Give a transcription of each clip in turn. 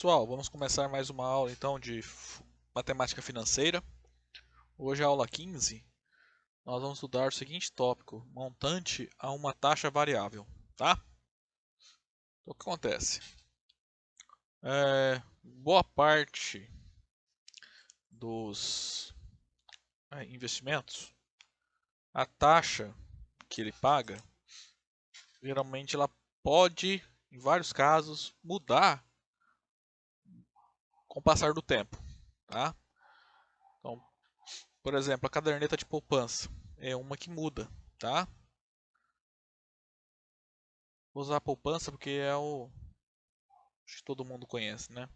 Pessoal, vamos começar mais uma aula então de matemática financeira. Hoje é a aula 15. Nós vamos estudar o seguinte tópico: montante a uma taxa variável, tá? Então, o que acontece? Boa parte dos investimentos, a taxa que ele paga, geralmente ela pode, em vários casos, mudar com o passar do tempo, tá? Então, por exemplo, a caderneta de poupança é uma que muda, tá? Vou usar a poupança porque acho que todo mundo conhece, né?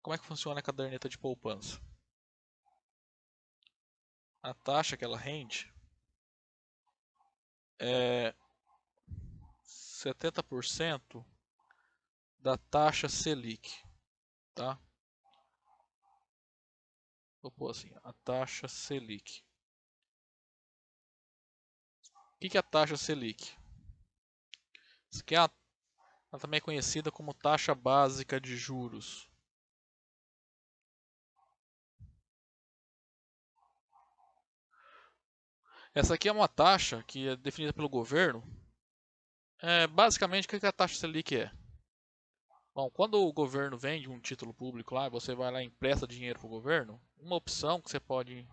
Como é que funciona a caderneta de poupança? A taxa que ela rende é 70% da taxa Selic, tá? Vou pôr assim, a taxa Selic. O que é a taxa Selic? Isso aqui ela também é conhecida como taxa básica de juros. Essa aqui é uma taxa que é definida pelo governo. Basicamente, o que a taxa Selic é? Bom, quando o governo vende um título público lá, você vai lá e empresta dinheiro para o governo, uma opção que você pode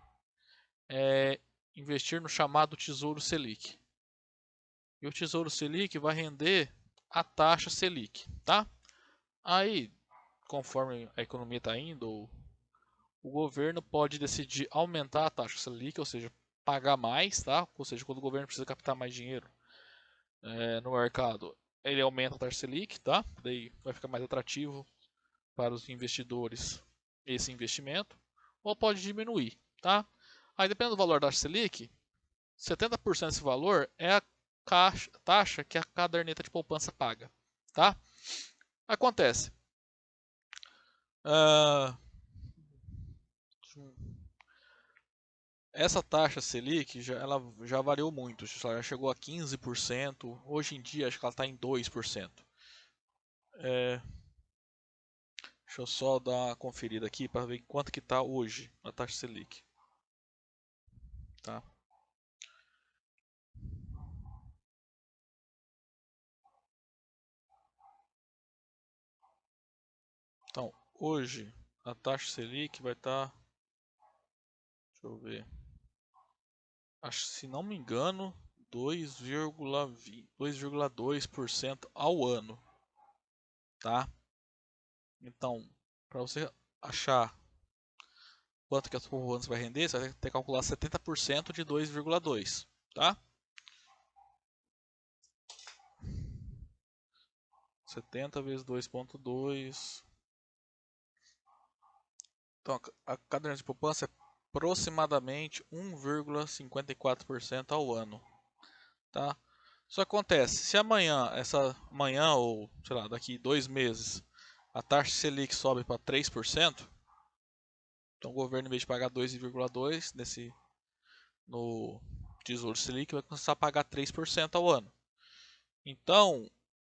é investir no chamado Tesouro Selic. E o Tesouro Selic vai render a taxa Selic, tá? Aí, conforme a economia está indo, o governo pode decidir aumentar a taxa Selic, ou seja, pagar mais, tá? Ou seja, quando o governo precisa captar mais dinheiro no mercado, ele aumenta a taxa Selic, tá? Daí vai ficar mais atrativo para os investidores esse investimento, ou pode diminuir, tá? Aí, dependendo do valor da taxa Selic, 70% desse valor é a taxa que a caderneta de poupança paga, tá? Acontece. Uh, essa taxa Selic ela já variou muito, já chegou a 15%, hoje em dia acho que ela está em 2%. Deixa eu só dar uma conferida aqui para ver quanto que está hoje a taxa Selic. Tá? Então, hoje a taxa Selic vai estar, deixa eu ver, acho, se não me engano, 2,2% ao ano, tá? Então, para você achar quanto que a sua poupança vai render, você vai ter que calcular 70% de 2,2, tá? 70 vezes 2,2. Então, a caderneta de poupança é aproximadamente 1,54% ao ano, tá? Isso acontece, se amanhã ou, sei lá, daqui 2 meses, a taxa Selic sobe para 3%, então o governo, em vez de pagar 2,2 no Tesouro Selic, vai começar a pagar 3% ao ano. Então,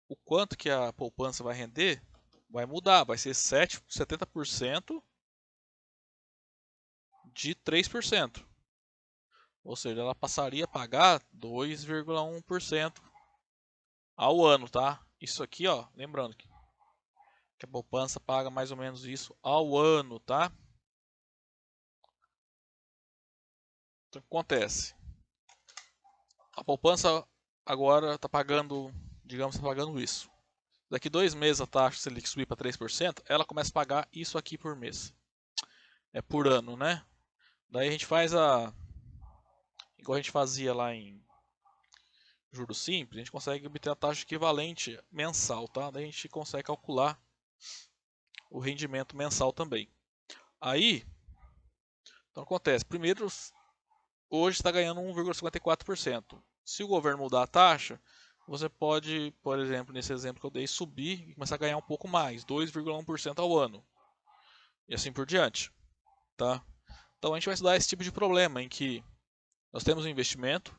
o quanto que a poupança vai render vai mudar, vai ser 70% de 3%. Ou seja, ela passaria a pagar 2,1% ao ano, tá? Isso aqui, ó, lembrando que a poupança paga mais ou menos isso ao ano, tá? Então, o que acontece? A poupança agora está pagando, digamos, está pagando isso. Daqui 2 meses a taxa Selic subir para 3%, ela começa a pagar isso aqui por mês. É por ano, né? Daí a gente faz igual a gente fazia lá em juros simples, a gente consegue obter a taxa equivalente mensal, tá? Daí a gente consegue calcular o rendimento mensal também. Aí, então acontece, primeiro, hoje está ganhando 1,54%. Se o governo mudar a taxa, você pode, por exemplo, nesse exemplo que eu dei, subir e começar a ganhar um pouco mais, 2,1% ao ano. E assim por diante, tá? Então a gente vai estudar esse tipo de problema em que nós temos um investimento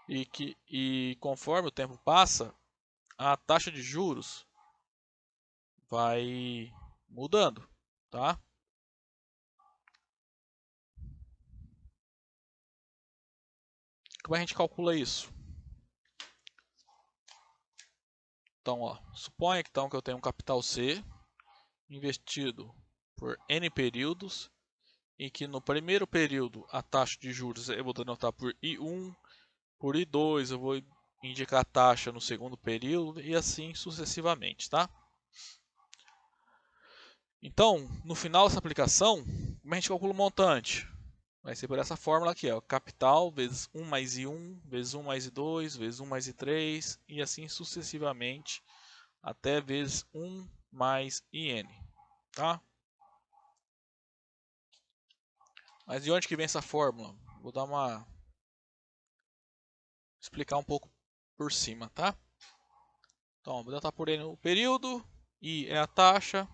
e conforme o tempo passa, a taxa de juros vai mudando, tá? Como a gente calcula isso? Então, ó, suponha então que eu tenho um capital C investido por N períodos e que no primeiro período a taxa de juros eu vou denotar por I1, por I2 eu vou indicar a taxa no segundo período e assim sucessivamente, tá? Então, no final dessa aplicação, como a gente calcula o montante? Vai ser por essa fórmula aqui, ó, capital vezes 1 mais I1, vezes 1 mais I2, vezes 1 mais I3 e assim sucessivamente até vezes 1 mais IN, tá? Mas de onde que vem essa fórmula? Vou dar uma explicar um pouco por cima, tá? Então, vou datar por N o período, I é a taxa,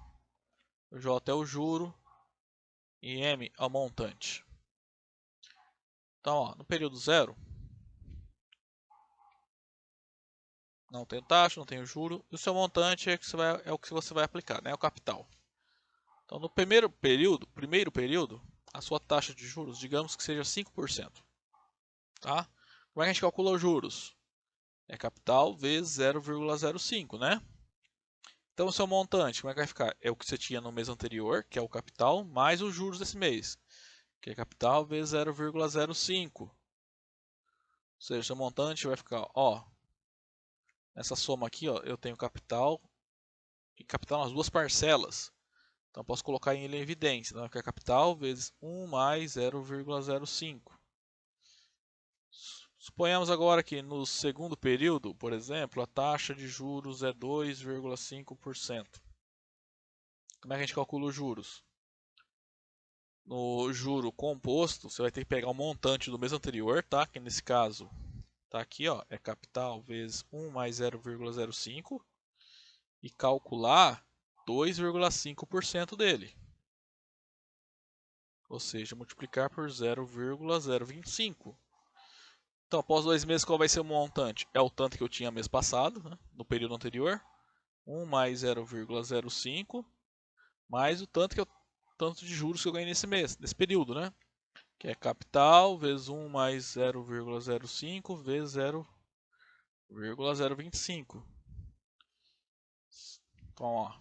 J é o juro e M é o montante. Então, ó, no período 0, não tem taxa, não tem o juro, e o seu montante é o que você vai aplicar, né? O capital. Então, no primeiro período, a sua taxa de juros, digamos que seja 5%. Tá? Como é que a gente calcula os juros? É capital vezes 0,05, né? Então, o seu montante, como é que vai ficar? É o que você tinha no mês anterior, que é o capital, mais os juros desse mês, que é capital vezes 0,05. Ou seja, o seu montante vai ficar, ó, nessa soma aqui, ó, eu tenho capital e capital nas duas parcelas. Então, posso colocar ele em evidência, né? Que é capital vezes 1 mais 0,05. Suponhamos agora que no segundo período, por exemplo, a taxa de juros é 2,5%. Como é que a gente calcula os juros? No juro composto, você vai ter que pegar o montante do mês anterior, tá? Que nesse caso tá aqui, ó, é capital vezes 1 mais 0,05 e calcular 2,5% dele. Ou seja, multiplicar por 0,025. Então, após 2 meses, qual vai ser o montante? É o tanto que eu tinha mês passado, né? No período anterior. 1 mais 0,05 mais o tanto de juros que eu ganhei nesse mês, nesse período, né? Que é capital vezes 1 mais 0,05 vezes 0,025. Então, ó,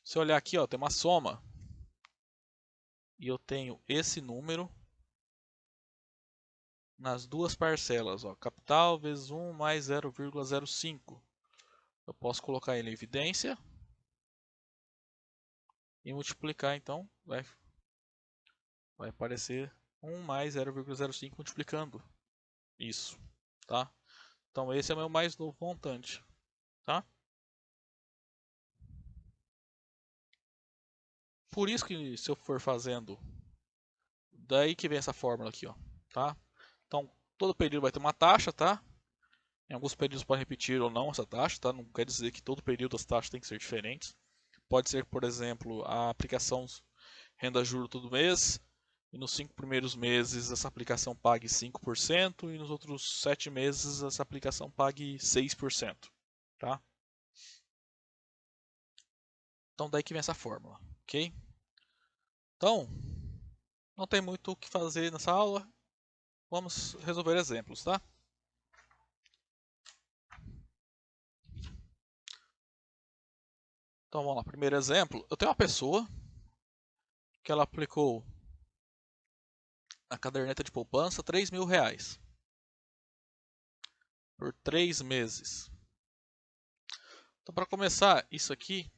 se eu olhar aqui, ó, tem uma soma e eu tenho esse número nas duas parcelas, ó, capital vezes 1 mais 0,05. Eu posso colocar ele em evidência e multiplicar, então vai aparecer 1 mais 0,05 multiplicando isso, tá? Então esse é o meu mais novo montante, tá? Por isso que se eu for fazendo, daí que vem essa fórmula aqui, ó, tá? Então todo período vai ter uma taxa, tá? Em alguns períodos pode repetir ou não essa taxa, tá? Não quer dizer que todo período as taxas têm que ser diferentes. Pode ser, por exemplo, a aplicação renda juro todo mês, e nos 5 primeiros meses essa aplicação pague 5% e nos outros 7 meses essa aplicação pague 6%, tá? Então daí que vem essa fórmula, ok? Então, não tem muito o que fazer nessa aula, vamos resolver exemplos, tá? Então vamos lá, primeiro exemplo, eu tenho uma pessoa que ela aplicou na caderneta de poupança R$ 3.000 por 3 meses. Então para começar, isso aqui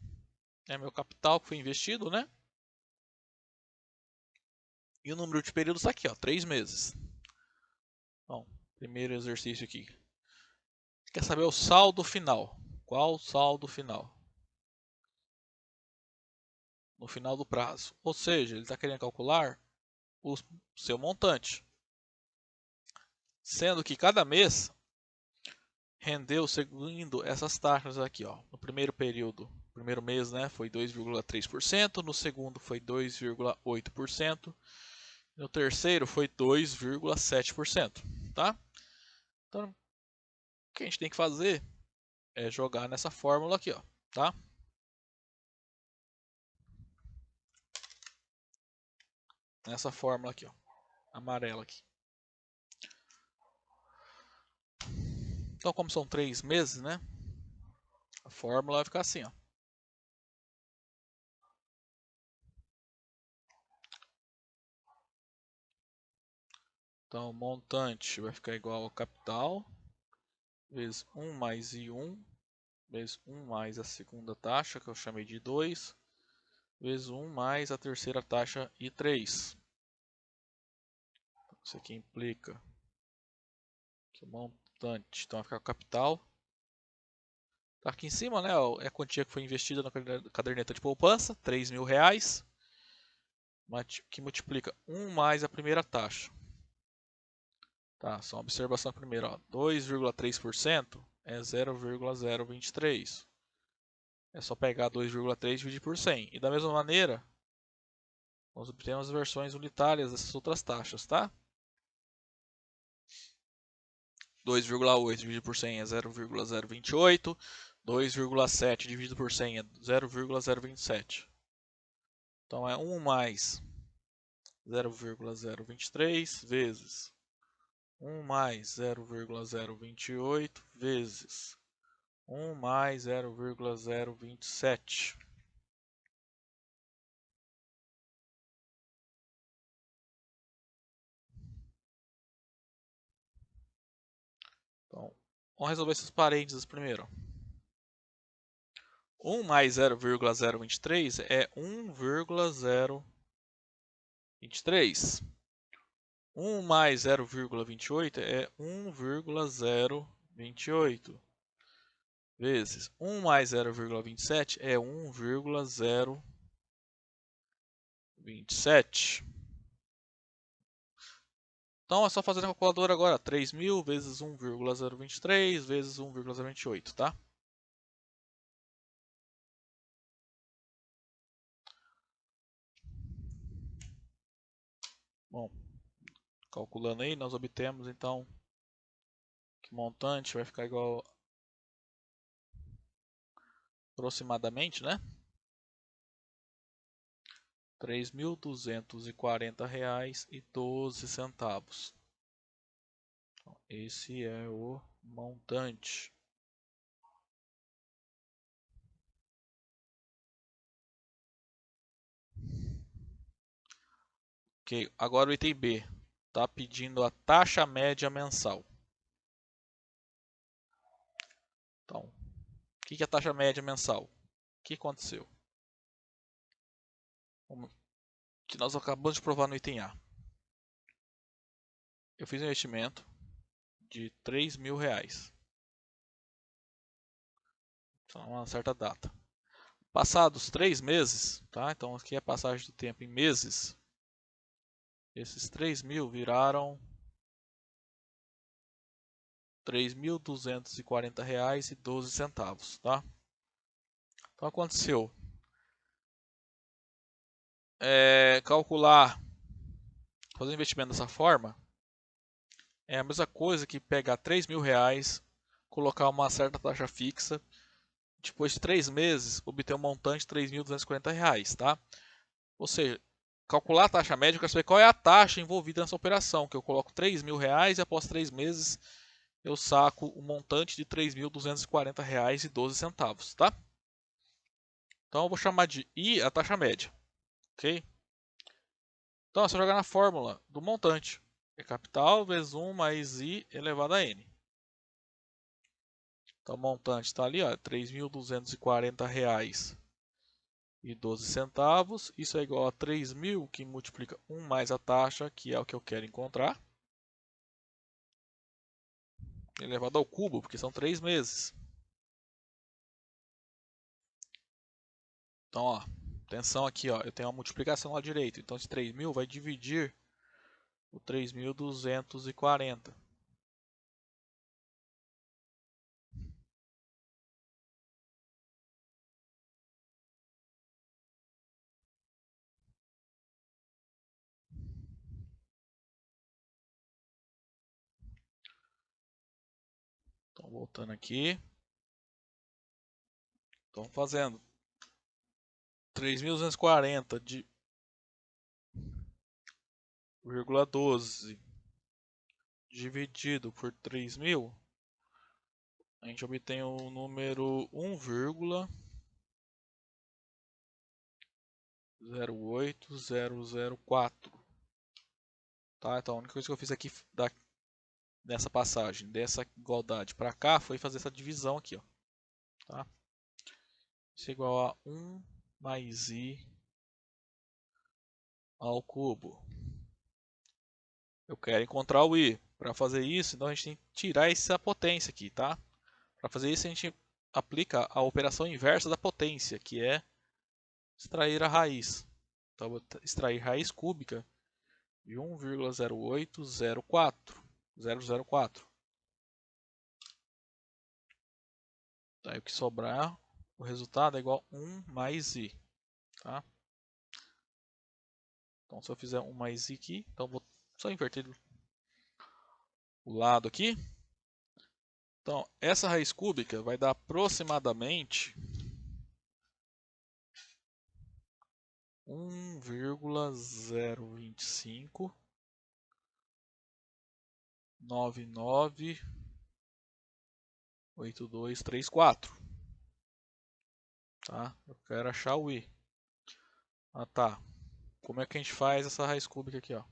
é meu capital que foi investido, né? E o número de períodos está aqui, ó, 3 meses. Bom, primeiro exercício aqui. Quer saber o saldo final? Qual o saldo final? No final do prazo. Ou seja, ele está querendo calcular o seu montante. Sendo que cada mês rendeu seguindo essas taxas aqui, ó. No primeiro período, primeiro mês, né, foi 2,3%, no segundo foi 2,8%, no terceiro foi 2,7%, tá? Então, o que a gente tem que fazer é jogar nessa fórmula aqui, ó, tá? Nessa fórmula aqui, ó, amarela aqui. Então, como são 3 meses, né? A fórmula vai ficar assim, ó. Então, o montante vai ficar igual ao capital, vezes 1 mais I1, vezes 1 mais a segunda taxa, que eu chamei de 2, vezes 1 mais a terceira taxa I3. Isso aqui implica que o montante, então vai ficar o capital. Tá aqui em cima, né? É a quantia que foi investida na caderneta de poupança, R$3.000, que multiplica 1 mais a primeira taxa. Tá, só uma observação primeiro, ó. 2,3% é 0,023. É só pegar 2,3 e dividir por 100. E da mesma maneira, nós obtemos as versões unitárias dessas outras taxas, tá? 2,8 dividido por 100 é 0,028. 2,7 dividido por 100 é 0,027. Então é 1 mais 0,023 vezes 1 mais 0,028 vezes 1 mais 0,027. Então, vamos resolver esses parênteses primeiro. 1 mais 0,023 é 1,023. 1 mais 0,28 é 1,028. Vezes 1 mais 0,27 é 1,027. Então é só fazer na calculadora agora. 3.000 vezes 1,023 vezes 1,028, tá? Bom, calculando aí, nós obtemos então que o montante vai ficar igual aproximadamente, né? R$3.240,12. Então, esse é o montante. Ok, agora o item B. Está pedindo a taxa média mensal. Então, o que é a taxa média mensal? O que aconteceu? Que nós acabamos de provar no item A. Eu fiz um investimento de R$3.000. Então, uma certa data. Passados 3 meses, tá? Então aqui é a passagem do tempo em meses. Esses 3.000 viraram R$3.240,12, tá? Então aconteceu. Calcular, fazer um investimento dessa forma, é a mesma coisa que pegar R$3.000, colocar uma certa taxa fixa, depois de 3 meses, obter um montante de R$3.240, tá? Ou seja, calcular a taxa média, eu quero saber qual é a taxa envolvida nessa operação, que eu coloco R$3.000 e após 3 meses eu saco o montante de R$3.240,12, tá? Então eu vou chamar de I a taxa média, ok? Então é só jogar na fórmula do montante. É capital vezes 1 mais I elevado a N. Então o montante está ali, ó, R$3.240,12. Isso é igual a 3.000, que multiplica 1 mais a taxa, que é o que eu quero encontrar. Elevado ao cubo, porque são 3 meses. Então, ó, atenção aqui, ó, eu tenho uma multiplicação à direita. Então esse 3.000 vai dividir o 3.240. Então, voltando aqui. Então, fazendo 3.240 0,12 dividido por 3.000, a gente obtém o número 1,08004. Tá? Então a única coisa que eu fiz aqui nessa passagem, dessa igualdade para cá, foi fazer essa divisão aqui. Ó. Tá? Isso é igual a 1 mais i ao cubo. Eu quero encontrar o i. Para fazer isso, então a gente tem que tirar essa potência aqui, tá? Para fazer isso, a gente aplica a operação inversa da potência, que é extrair a raiz. Então, eu vou extrair raiz cúbica de 1,08004. Daí o que sobrar, o resultado é igual a 1 mais i. Tá? Então, se eu fizer 1 mais i aqui, então vou só inverter o lado aqui. Então, essa raiz cúbica vai dar aproximadamente 1,025998234. Tá? Eu quero achar o i. Ah, tá. Como é que a gente faz essa raiz cúbica aqui, ó?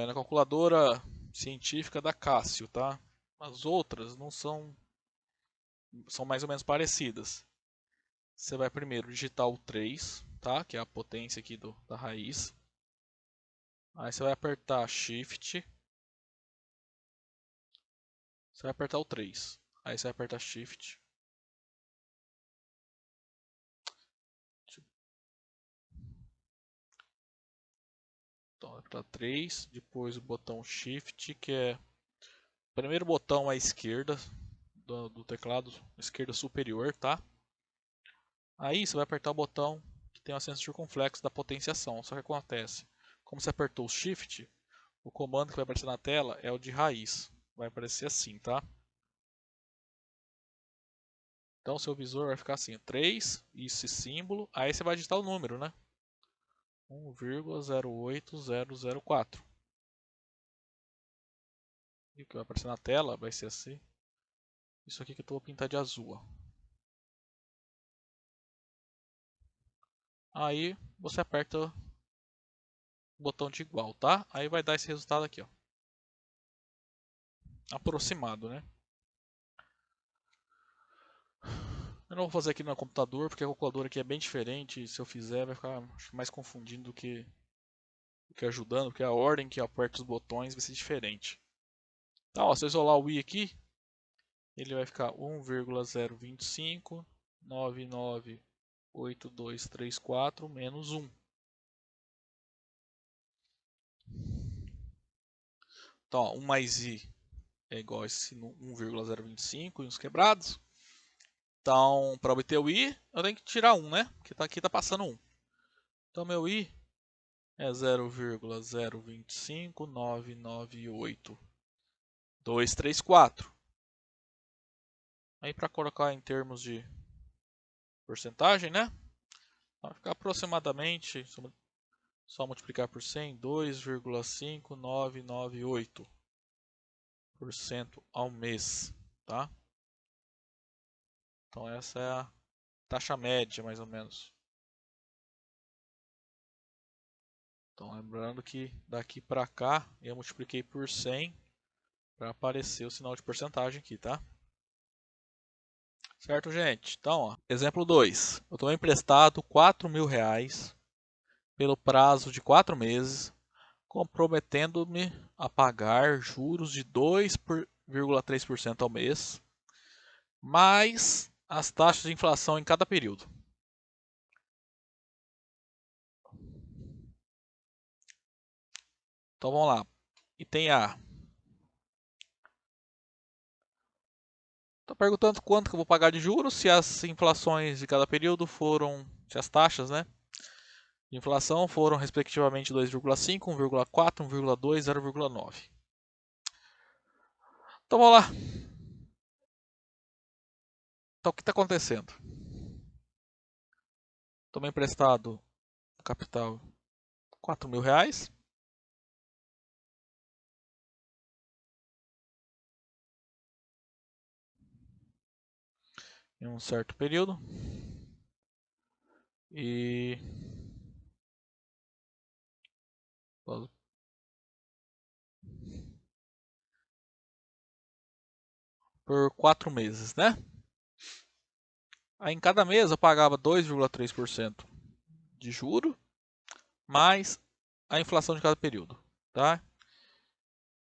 Na calculadora científica da Cássio, tá? As outras não são mais ou menos parecidas. Você vai primeiro digitar o 3, tá? Que é a potência aqui da raiz. Aí você vai apertar Shift. Você vai apertar o 3. Aí você vai apertar Shift. Então, vai apertar 3. Depois o botão Shift, que é o primeiro botão à esquerda do teclado, esquerda superior, tá? Aí você vai apertar o botão que tem o acento circunflexo da potenciação. Só que acontece, como você apertou o Shift, o comando que vai aparecer na tela é o de raiz. Vai aparecer assim, tá? Então seu visor vai ficar assim, 3, esse símbolo, aí você vai digitar o número, né? 1,08004. E o que vai aparecer na tela vai ser assim. Isso aqui que eu estou pintando de azul. Ó. Aí você aperta o botão de igual, tá? Aí vai dar esse resultado aqui, ó. Aproximado, né? Eu não vou fazer aqui no computador, porque a calculadora aqui é bem diferente. Se eu fizer, vai ficar mais confundindo do que ajudando, porque a ordem que eu aperto os botões vai ser diferente. Então, ó, se eu isolar o i aqui, ele vai ficar 1,025998234 menos 1. Então, ó, 1 mais i é igual a esse 1,025 e uns quebrados. Então, para obter o i, eu tenho que tirar 1, né? Porque aqui está passando 1. Então, meu i é 0,025998.234. Aí, para colocar em termos de porcentagem, né? Vai ficar aproximadamente, só multiplicar por 100, 2,5998% ao mês, tá? Então essa é a taxa média, mais ou menos. Então lembrando que daqui para cá eu multipliquei por 100 para aparecer o sinal de porcentagem aqui, tá? Certo, gente? Então, ó, exemplo 2. Eu estou emprestado R$ 4.000 pelo prazo de 4 meses, comprometendo-me a pagar juros de 2,3% ao mês, mais as taxas de inflação em cada período. Então vamos lá. Item A. Está perguntando quanto que eu vou pagar de juros, se as inflações de cada período foram, se as taxas, né, de inflação foram respectivamente 2,5, 1,4, 1,2, 0,9. Então vamos lá. Então o que está acontecendo? Tomei emprestado capital R$ 4.000. Em um certo período. E por 4 meses, né? Aí em cada mês eu pagava 2,3% de juro mais a inflação de cada período, tá?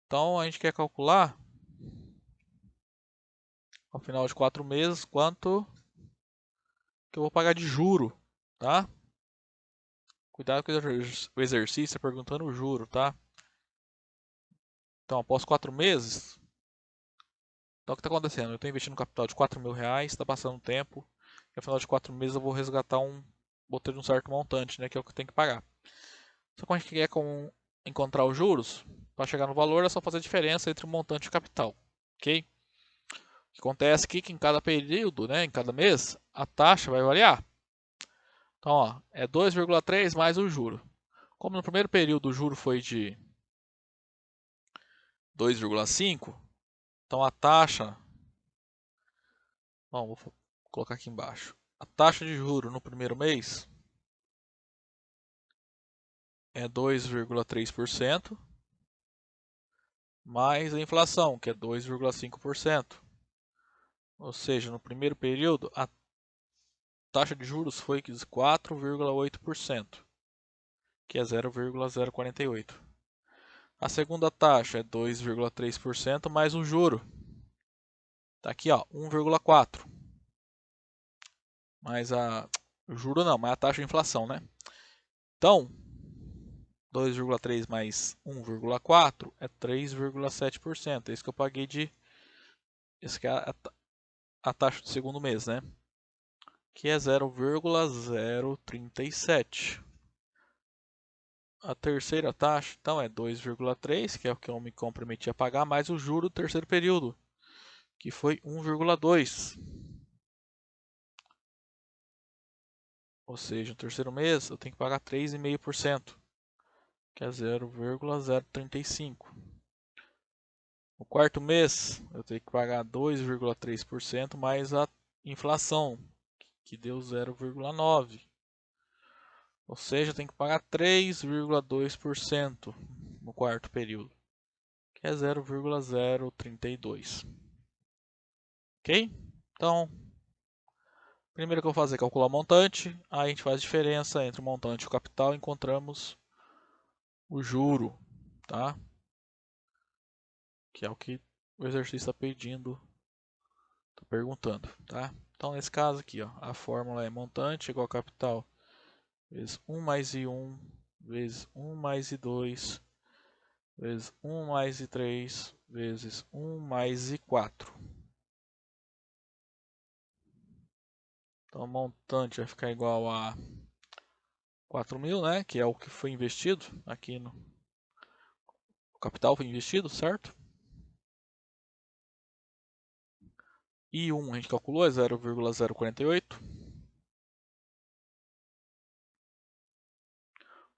Então a gente quer calcular ao final de 4 meses quanto que eu vou pagar de juro, tá? Cuidado com o exercício, está perguntando o juro, tá? Então após 4 meses, então o que está acontecendo? Eu estou investindo um capital de R$ 4.000, está passando o tempo, e ao final de 4 meses eu vou resgatar botei um certo montante, né? Que é o que eu tenho que pagar. Só que a gente quer encontrar os juros, para chegar no valor é só fazer a diferença entre o montante e o capital, ok? O que acontece aqui é que em cada período, né, em cada mês, a taxa vai variar. Então, ó, é 2,3 mais o juro. Como no primeiro período o juro foi de 2,5, então a taxa, bom, vou colocar aqui embaixo. A taxa de juro no primeiro mês é 2,3%, mais a inflação, que é 2,5%. Ou seja, no primeiro período, a taxa de juros foi de 4,8%, que é 0,048. A segunda taxa é 2,3% mais o juro. Tá aqui, ó, 1,4. Mais o juro não, mais a taxa de inflação, né? Então, 2,3 mais 1,4 é 3,7%. É isso que eu paguei de... Esse que é a taxa do segundo mês, né? Que é 0,037. A terceira taxa, então, é 2,3, que é o que eu me comprometi a pagar, mais o juro do terceiro período, que foi 1,2. Ou seja, no terceiro mês eu tenho que pagar 3,5%, que é 0,035. No quarto mês eu tenho que pagar 2,3% mais a inflação, que deu 0,9. Ou seja, eu tenho que pagar 3,2% no quarto período, que é 0,032. Ok? Então, primeiro que eu vou fazer é calcular o montante, aí a gente faz a diferença entre o montante e o capital e encontramos o juro, tá? Que é o que o exercício está pedindo, está perguntando, tá? Então, nesse caso aqui, ó, a fórmula é montante igual a capital vezes 1 mais I1 vezes 1 mais I2 vezes 1 mais I3 vezes 1 mais I4. Então, o montante vai ficar igual a 4.000, né? Que é o que foi investido aqui no... O capital foi investido, certo? I1 a gente calculou, é 0,048.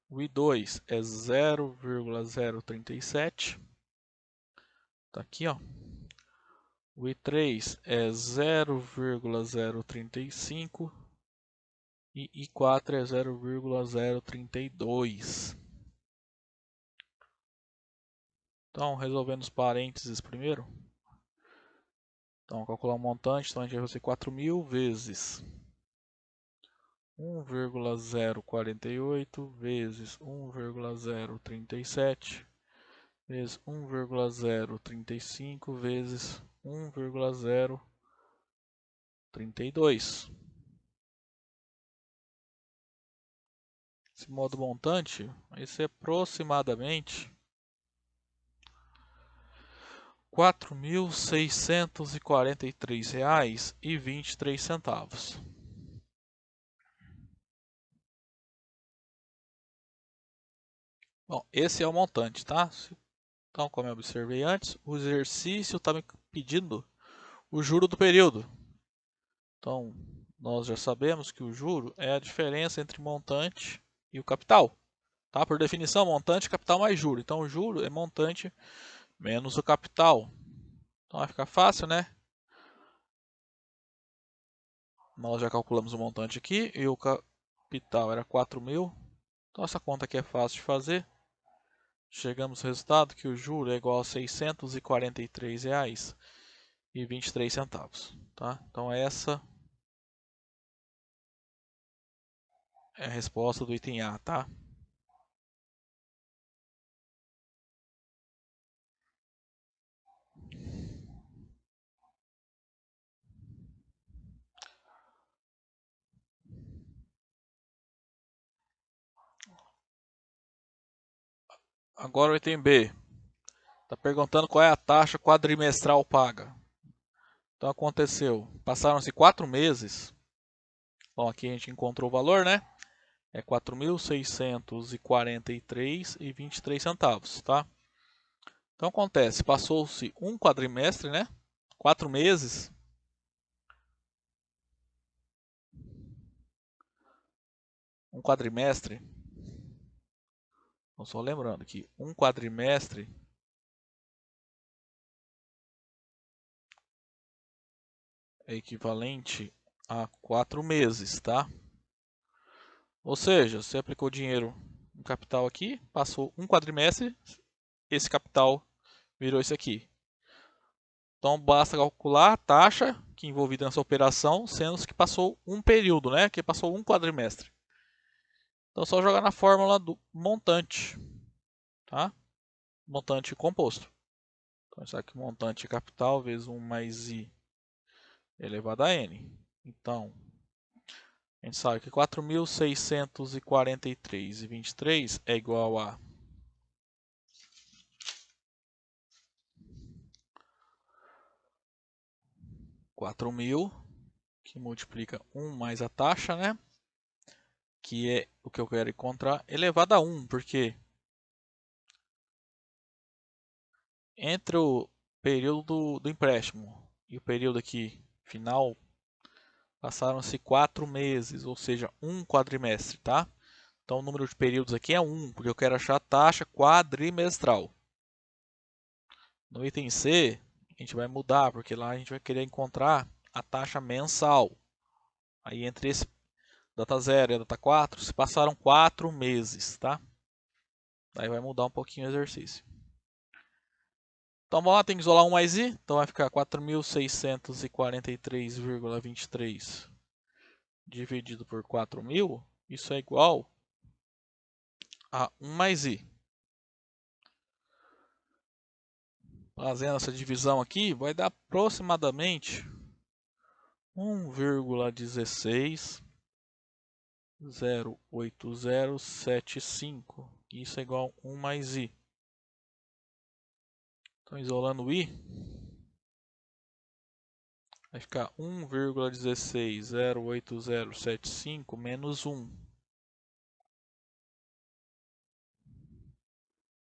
O I2 é 0,037. Tá aqui, ó. O I3 é 0,035 e I4 é 0,032. Então, resolvendo os parênteses primeiro. Então, calcular o montante, então a gente vai fazer 4.000 vezes 1,048 vezes 1,037 vezes 1,035 vezes 1,032. Esse modo montante vai ser aproximadamente R$ 4.643,23. Bom, esse é o montante, tá? Então, como eu observei antes, o exercício está me pedindo o juro do período. Então, nós já sabemos que o juro é a diferença entre montante e o capital. Tá? Por definição, montante, capital mais juro. Então, o juro é montante menos o capital. Então, vai ficar fácil, né? Nós já calculamos o montante aqui e o capital era 4.000. Então, essa conta aqui é fácil de fazer. Chegamos ao resultado que o juro é igual a R$ 643,23. Tá? Então, essa é a resposta do item A, tá? Agora o item B. Está perguntando qual é a taxa quadrimestral paga. Então aconteceu, passaram-se 4 meses. Bom, aqui a gente encontrou o valor, né? É R$ 4.643,23, tá? Então acontece, passou-se um quadrimestre, né? 4 meses. Um quadrimestre. Então, só lembrando que um quadrimestre é equivalente a 4 meses, tá? Ou seja, você aplicou dinheiro no capital aqui, passou um quadrimestre, esse capital virou isso aqui. Então basta calcular a taxa que é envolvida nessa operação, sendo que passou um período, né? Que passou um quadrimestre. Então é só jogar na fórmula do montante, tá? Montante composto. Então isso aqui montante capital vezes 1 mais i elevado a n. Então a gente sabe que 4.643,23 é igual a 4.000, que multiplica 1 mais a taxa, né? Que é o que eu quero encontrar, elevado a 1, porque entre o período do empréstimo e o período aqui final, passaram-se 4 meses, ou seja, um quadrimestre, tá? Então o número de períodos aqui é 1, porque eu quero achar a taxa quadrimestral. No item C, a gente vai mudar, porque lá a gente vai querer encontrar a taxa mensal. Aí entre esse data 0 e a data 4, se passaram 4 meses, tá? Aí vai mudar um pouquinho o exercício. Então vamos lá, tem que isolar 1 mais i, então vai ficar 4.643,23 dividido por 4.000, isso é igual a 1 mais i. Fazendo essa divisão aqui, vai dar aproximadamente 1,1608075. Isso é igual a 1 mais i. Então, isolando o i, vai ficar 1,1608075 menos 1.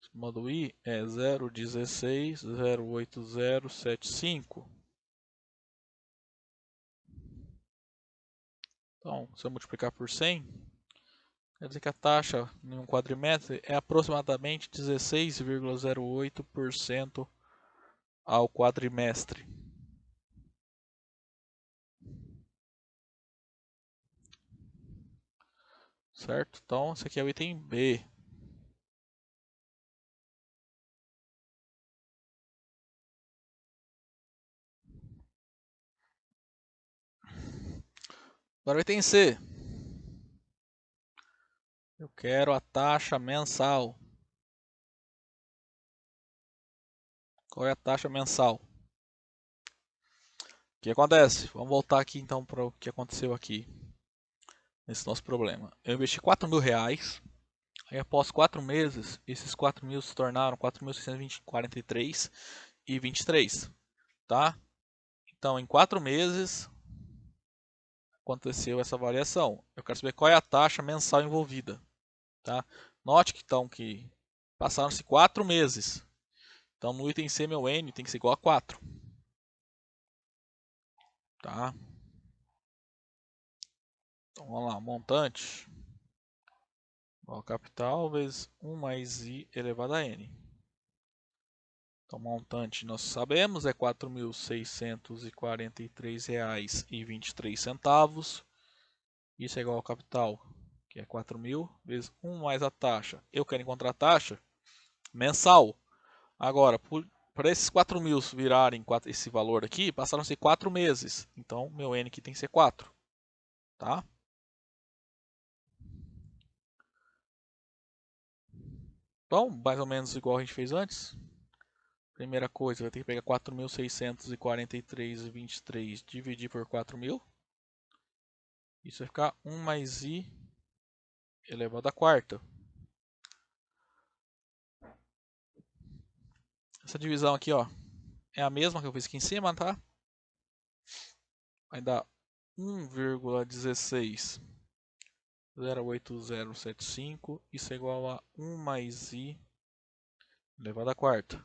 Soma do i é 0,1608075. Então, se eu multiplicar por 100, quer dizer que a taxa em um quadrimestre é aproximadamente 16,08% ao quadrimestre. Certo? Então, esse aqui é o item B. Agora o item C. Eu quero a taxa mensal. Qual é a taxa mensal? O que acontece? Vamos voltar aqui então para o que aconteceu aqui. Nesse nosso problema. Eu investi R$ 4.000. Aí após 4 meses, esses 4.000 se tornaram 4.643,23. Tá? Então, em 4 meses, aconteceu essa variação. Eu quero saber qual é a taxa mensal envolvida. Tá? Note que, então, que passaram-se 4 meses. Então, no item C, meu N tem que ser igual a 4. Tá? Então vamos lá, montante igual capital vezes 1 mais i elevado a n. Então montante nós sabemos é R$ 4.643,23. Isso é igual ao capital, que é 4.000 vezes 1 mais a taxa. Eu quero encontrar a taxa mensal. Agora, para esses 4.000 virarem esse valor aqui, passaram a ser 4 meses. Então, meu N aqui tem que ser 4. Tá? Então, mais ou menos igual a gente fez antes. Primeira coisa, vai ter que pegar 4.643,23 dividir por 4.000. Isso vai ficar 1 mais i elevado à quarta. Essa divisão aqui, ó, é a mesma que eu fiz aqui em cima, tá? Vai dar 1,160875. Isso é igual a 1 mais i elevado à quarta.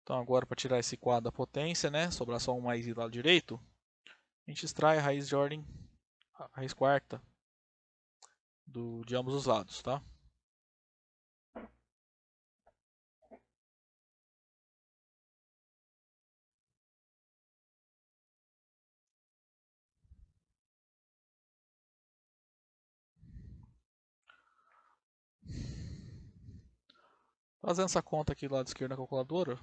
Então agora para tirar esse quadro da potência, né, sobrar só 1 mais i do lado direito, a gente extrai a raiz de ordem, a raiz quarta de ambos os lados, tá? Fazendo essa conta aqui do lado esquerdo na calculadora, a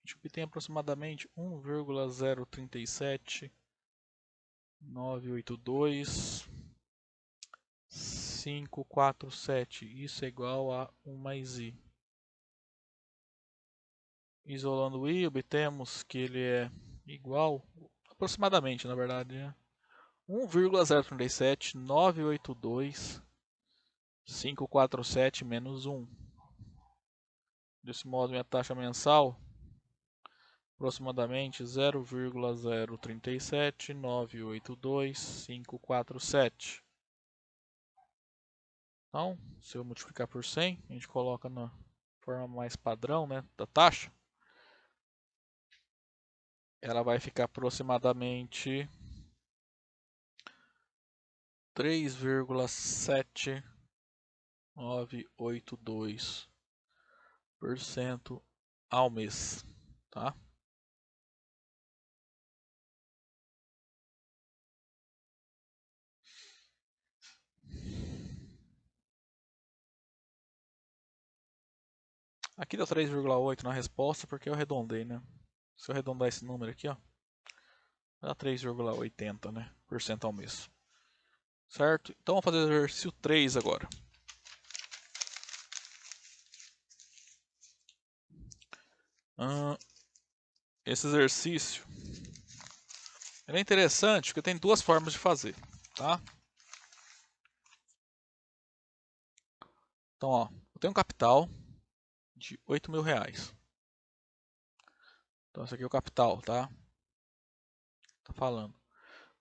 gente obtém aproximadamente 1,037.982.547. Isso é igual a 1 mais i. Isolando o i, obtemos que ele é igual, aproximadamente na verdade, né? 1,037.982.547 menos 1. Desse modo, minha taxa mensal aproximadamente 0,037.982.547. Então, se eu multiplicar por 100, a gente coloca na forma mais padrão, né, da taxa. Ela vai ficar aproximadamente 3,7982% ao mês, tá? Aqui deu 3,8 na resposta porque eu arredondei, né? Se eu arredondar esse número aqui, ó, dá 3,80, né, por cento ao mês. Certo? Então vamos fazer o exercício 3 agora. Esse exercício ele é interessante porque tem duas formas de fazer, tá? Então, ó, eu tenho um capital de R$ 8.000. Então, esse aqui é o capital, tá? Tá falando.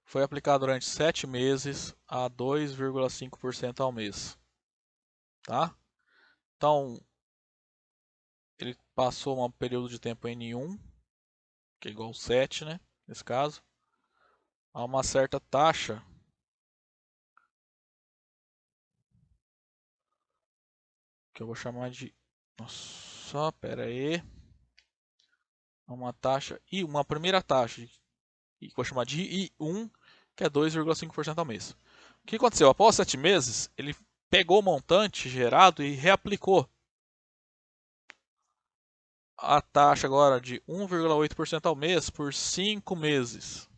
Foi aplicado durante 7 meses a 2,5% ao mês, tá? Então, ele passou um período de tempo N1, que é igual a 7, né? Nesse caso, a uma certa taxa que eu vou chamar de... Nossa, pera aí. Uma taxa e uma primeira taxa que vou chamar de I1, que é 2,5% ao mês. O que aconteceu? Após 7 meses, ele pegou o montante gerado e reaplicou a taxa agora de 1,8% ao mês por 5 meses.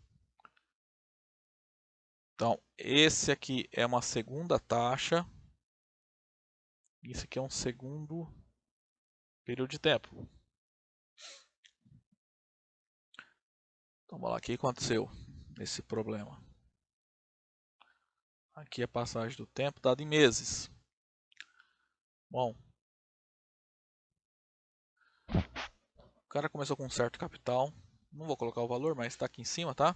Então, esse aqui é uma segunda taxa. Isso aqui é um segundo período de tempo. Então, vamos lá, o que aconteceu nesse problema? Aqui é a passagem do tempo dada em meses. Bom, o cara começou com um certo capital. Não vou colocar o valor, mas está aqui em cima, tá?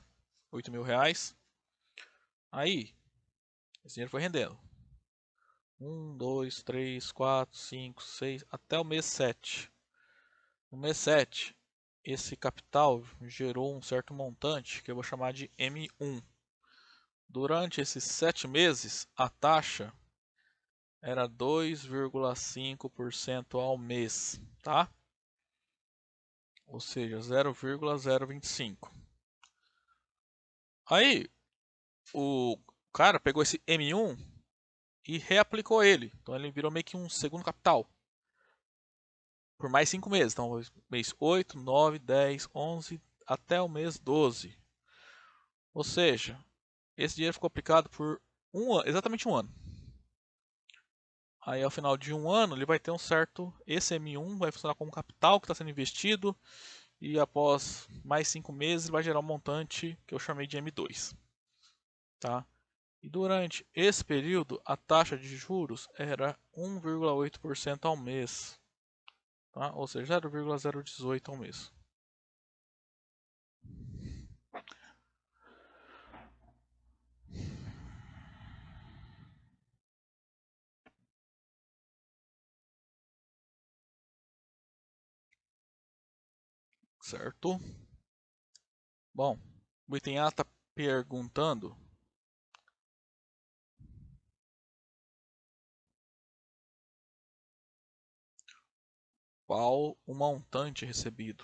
R$ 8.000. Aí, esse dinheiro foi rendendo. 1, 2, 3, 4, 5, 6, até o mês 7. No mês 7, esse capital gerou um certo montante que eu vou chamar de M1. durante esses 7 meses, a taxa era 2,5% ao mês, tá? Ou seja, 0,025. Aí, o cara pegou esse M1 e reaplicou ele. Então ele virou meio que um segundo capital. Por mais 5 meses. Então, mês 8, 9, 10, 11, até o mês 12. Ou seja, esse dinheiro ficou aplicado por exatamente um ano. Aí ao final de um ano ele vai ter um certo, esse M1 vai funcionar como capital que está sendo investido e após mais 5 meses vai gerar um montante que eu chamei de M2. Tá? E durante esse período a taxa de juros era 1,8% ao mês. Tá? Ou seja, 0,018 ao mês. Certo? Bom, o item A está perguntando qual o montante recebido.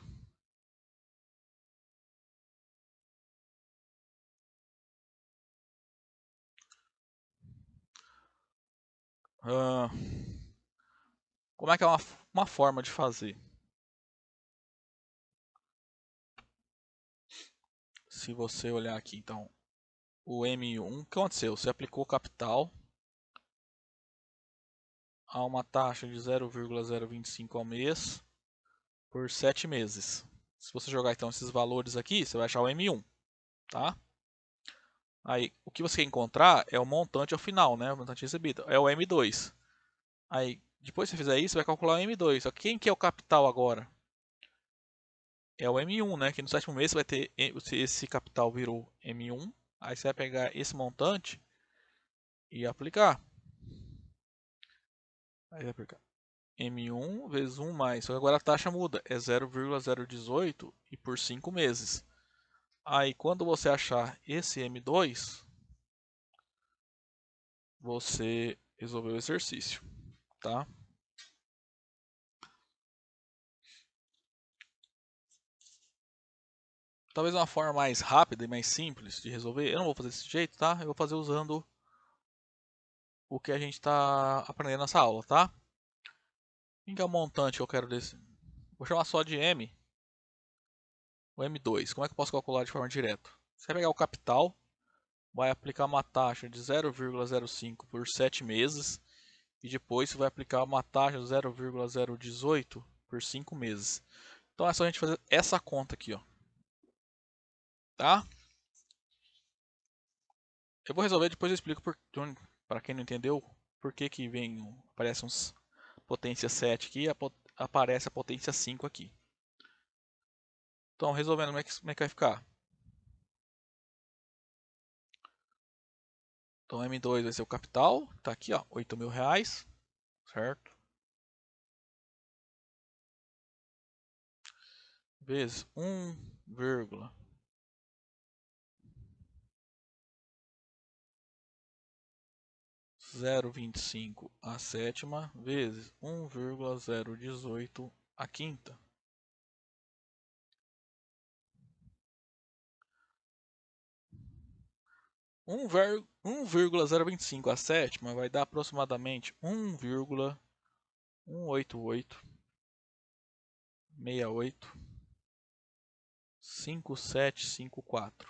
Como é que é uma forma de fazer? Se você olhar aqui, então, o M1, o que aconteceu? Você aplicou capital a uma taxa de 0,025 ao mês por 7 meses. Se você jogar então esses valores aqui, você vai achar o M1, tá? Aí, o que você quer encontrar é o montante ao final, né? O montante recebido. É o M2. Aí, depois que você fizer isso, você vai calcular o M2. Só que quem que é o capital agora? É o M1, né? Que no sétimo mês você vai ter, esse capital virou M1. Aí você vai pegar esse montante e aplicar. Aí vai aplicar M1 vezes 1 mais. Só que agora a taxa muda. É 0,018 e por 5 meses. Aí quando você achar esse M2, você resolveu o exercício, tá? Talvez uma forma mais rápida e mais simples de resolver. Eu não vou fazer desse jeito, tá? Eu vou fazer usando o que a gente está aprendendo nessa aula, tá? Quem que é o montante que eu quero desse? Vou chamar só de M. O M2. Como é que eu posso calcular de forma direta? Você vai pegar o capital, vai aplicar uma taxa de 0,05 por 7 meses e depois você vai aplicar uma taxa de 0,018 por 5 meses. Então é só a gente fazer essa conta aqui, ó. Tá? Eu vou resolver, depois eu explico para quem não entendeu por que que aparece uns potência 7 aqui e aparece a potência 5 aqui. Então, resolvendo, como é que vai ficar? Então, M2 vai ser o capital, tá aqui, ó, R$ 8.000, certo? Vezes 1,025 a sétima vezes 1,018 a quinta. 1,025 a sétima vai dar aproximadamente 1,188685754.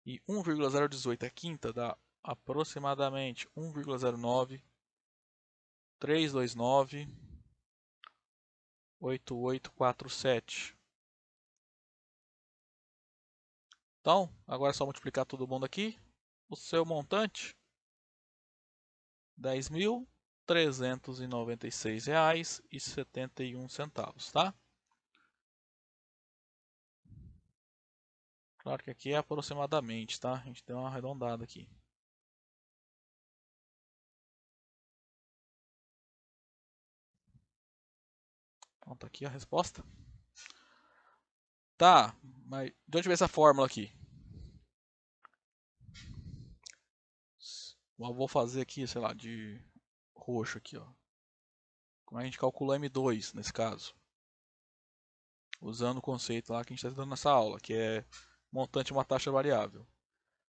E 1,018 a quinta dá aproximadamente 1,093298847. Então, agora é só multiplicar todo mundo aqui. O seu montante, R$ 10.396,71, tá? Claro que aqui é aproximadamente, tá? A gente deu uma arredondada aqui. Então tá aqui a resposta. Tá, mas de onde veio essa fórmula aqui? Eu vou fazer aqui, sei lá, de roxo aqui, ó. Como a gente calcula M2 nesse caso? Usando o conceito lá que a gente está estudando nessa aula, que é montante de uma taxa variável.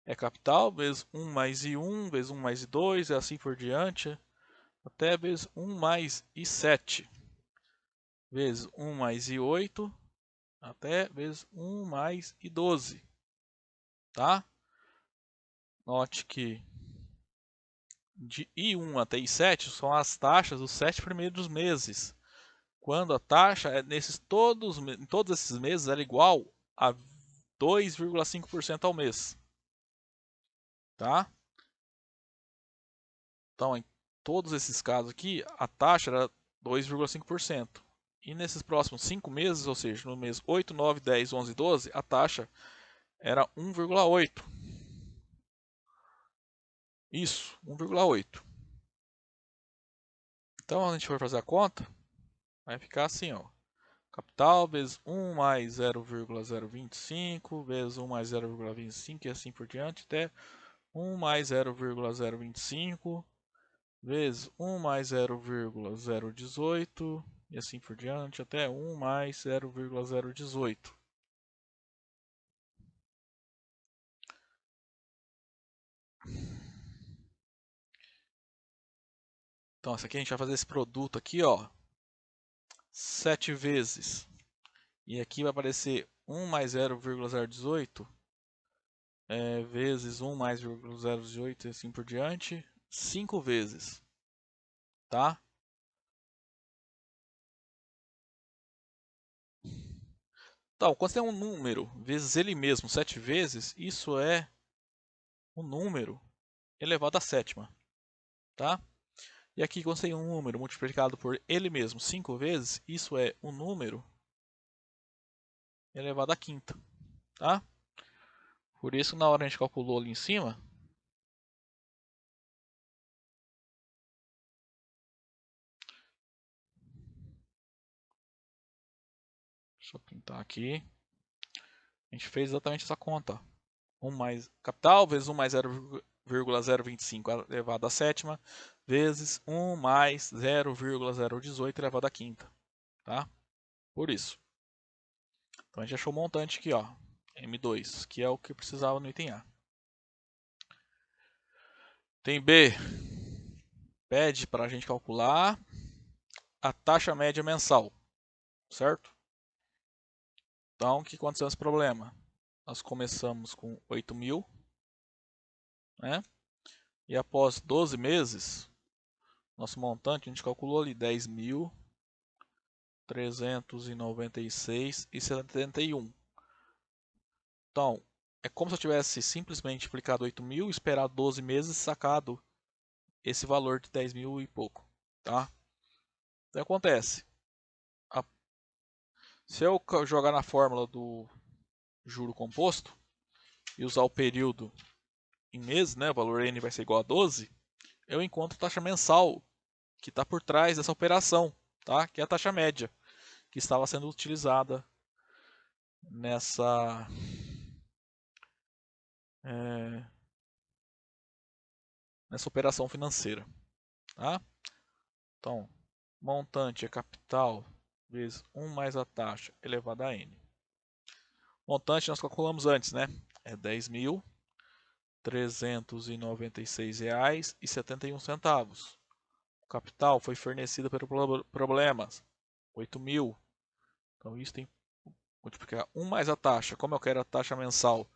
É capital vezes 1 mais I1, vezes 1 mais I2, e assim por diante, até vezes 1 mais I7, vezes 1 mais I8, até vezes 1 mais I12, tá? Note que de I1 até I7 são as taxas dos 7 primeiros meses, quando a taxa é em todos esses meses era igual a 2,5% ao mês, tá? Então, em todos esses casos aqui, a taxa era 2,5%. E nesses próximos 5 meses, ou seja, no mês 8, 9, 10, 11 e 12, a taxa era 1,8%. Isso, 1,8%. Então, a gente for fazer a conta, vai ficar assim, ó. Capital vezes 1 mais 0,025 vezes 1 mais 0,25 e assim por diante, até 1 mais 0,025 vezes 1 mais 0,018 e assim por diante, até 1 mais 0,018. Então, essa aqui a gente vai fazer esse produto aqui, ó, 7 vezes. E aqui vai aparecer 1 mais 0,018 vezes 1 mais 0,018 e assim por diante, 5 vezes, tá? Então, quando você tem um número vezes ele mesmo 7 vezes, isso é um número elevado à sétima, tá? E aqui, quando você tem um número multiplicado por ele mesmo 5 vezes, isso é um número elevado à quinta, tá? Por isso, na hora a gente calculou ali em cima, deixa eu pintar aqui, a gente fez exatamente essa conta. 1 mais capital vezes 1 mais 0,025 elevado à sétima, vezes 1 mais 0,018 elevado à quinta, tá? Por isso. Então a gente achou o montante aqui, ó, M2, que é o que precisava no item A. Item B, pede para a gente calcular a taxa média mensal, certo? Então, o que aconteceu nesse problema? Nós começamos com 8.000, né? E após 12 meses, nosso montante a gente calculou ali 10.396,71. Então, é como se eu tivesse simplesmente aplicado 8.000, esperado 12 meses e sacado esse valor de 10.000 e pouco, tá? Então acontece, se eu jogar na fórmula do juro composto e usar o período em meses, né, o valor N vai ser igual a 12, eu encontro a taxa mensal que está por trás dessa operação, tá? Que é a taxa média, que estava sendo utilizada nessa é, nessa operação financeira, tá? Então, montante é capital vezes 1 mais a taxa elevado a N. Montante nós calculamos antes, né? É R$10.396,71. O capital foi fornecido pelo problemas, 8.000. Então isso tem que multiplicar 1 mais a taxa. Como eu quero a taxa mensal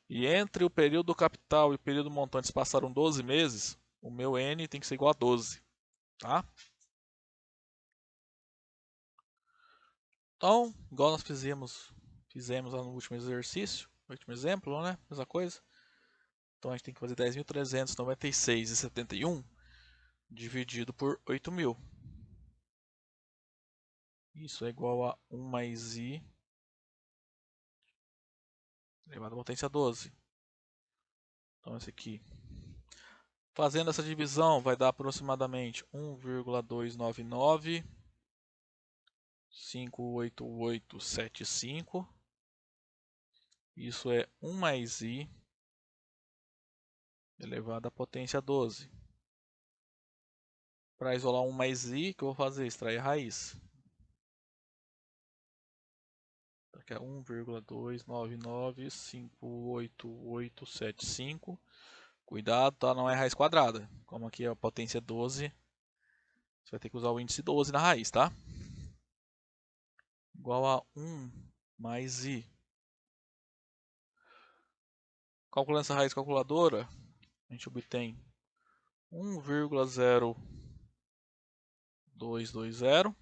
e entre o período do capital e o período montante passaram 12 meses, o meu N tem que ser igual a 12, tá? Então, igual nós fizemos lá no último exercício, no último exemplo, né? Mesma coisa. Então a gente tem que fazer 10.396,71 dividido por 8.000. Isso é igual a 1 mais I elevado à potência 12. Então esse aqui. Fazendo essa divisão vai dar aproximadamente 1,299,58875. Isso é 1 mais I elevado à potência 12. Para isolar 1 mais i, o que eu vou fazer? Extrair a raiz. Aqui é 1,299588875. Cuidado, tá? Não é raiz quadrada. Como aqui a potência é 12, você vai ter que usar o índice 12 na raiz, tá? Igual a 1 mais i. Calculando essa raiz calculadora, a gente obtém 1,0220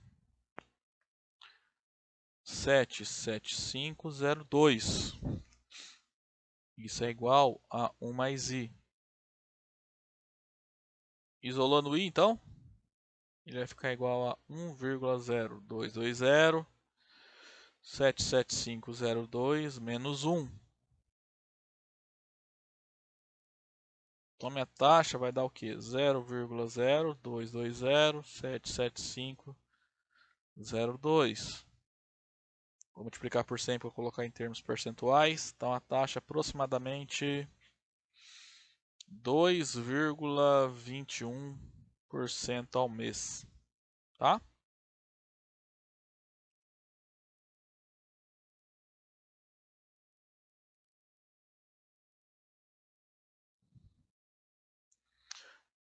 77502. Isso é igual a 1 mais i. Isolando o i, então, ele vai ficar igual a 1,0220 77502 menos 1. Então, minha taxa vai dar o quê? 0,0220 77502. Vou multiplicar por 100 para colocar em termos percentuais. Então, a taxa é aproximadamente 2,21% ao mês. Tá?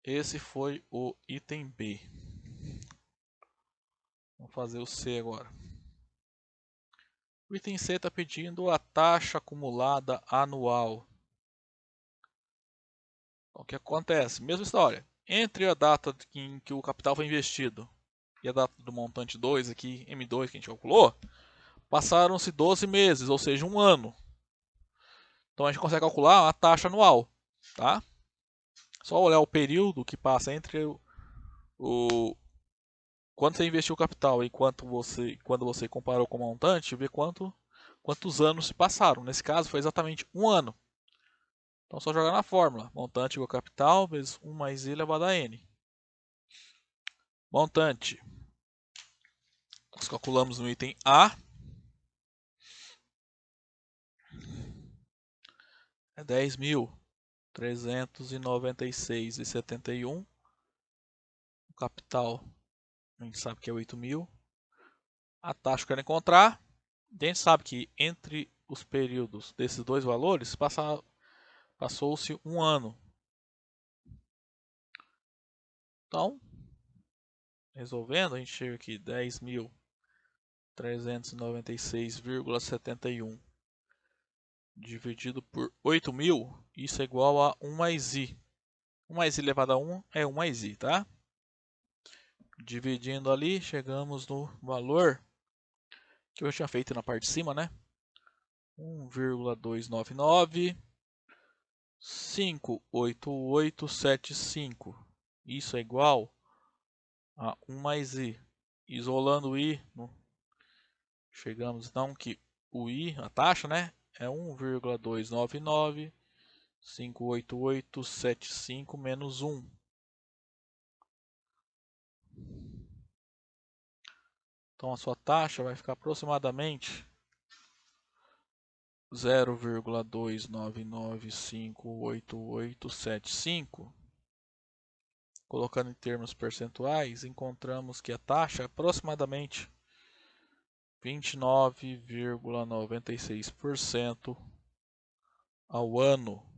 Esse foi o item B. Vamos fazer o C agora. O item C está pedindo a taxa acumulada anual. Então, o que acontece? Mesma história. Entre a data em que o capital foi investido e a data do montante 2, aqui, M2, que a gente calculou, passaram-se 12 meses, ou seja, um ano. Então a gente consegue calcular a taxa anual. Tá? Só olhar o período que passa entre quando você investiu o capital e quando você comparou com o montante, ver quantos anos se passaram. Nesse caso foi exatamente um ano. Então só jogar na fórmula. Montante igual a capital vezes 1 mais i elevado a n. Montante. Nós calculamos no item A. É 10.396,71. O capital a gente sabe que é 8.000. A taxa que eu quero encontrar. A gente sabe que entre os períodos desses dois valores passou-se um ano. Então, resolvendo, a gente chega aqui 10.396,71 dividido por 8.000, isso é igual a 1 mais i. 1 mais i elevado a 1 é 1 mais i, tá? Dividindo ali, chegamos no valor que eu tinha feito na parte de cima, né? 1,299 58875. Isso é igual a 1 mais i. Isolando o i, chegamos então que o i, a taxa, né, é 1,299 58875 menos 1. Então a sua taxa vai ficar aproximadamente 0,29958875. Colocando em termos percentuais, encontramos que a taxa é aproximadamente 29,96% ao ano.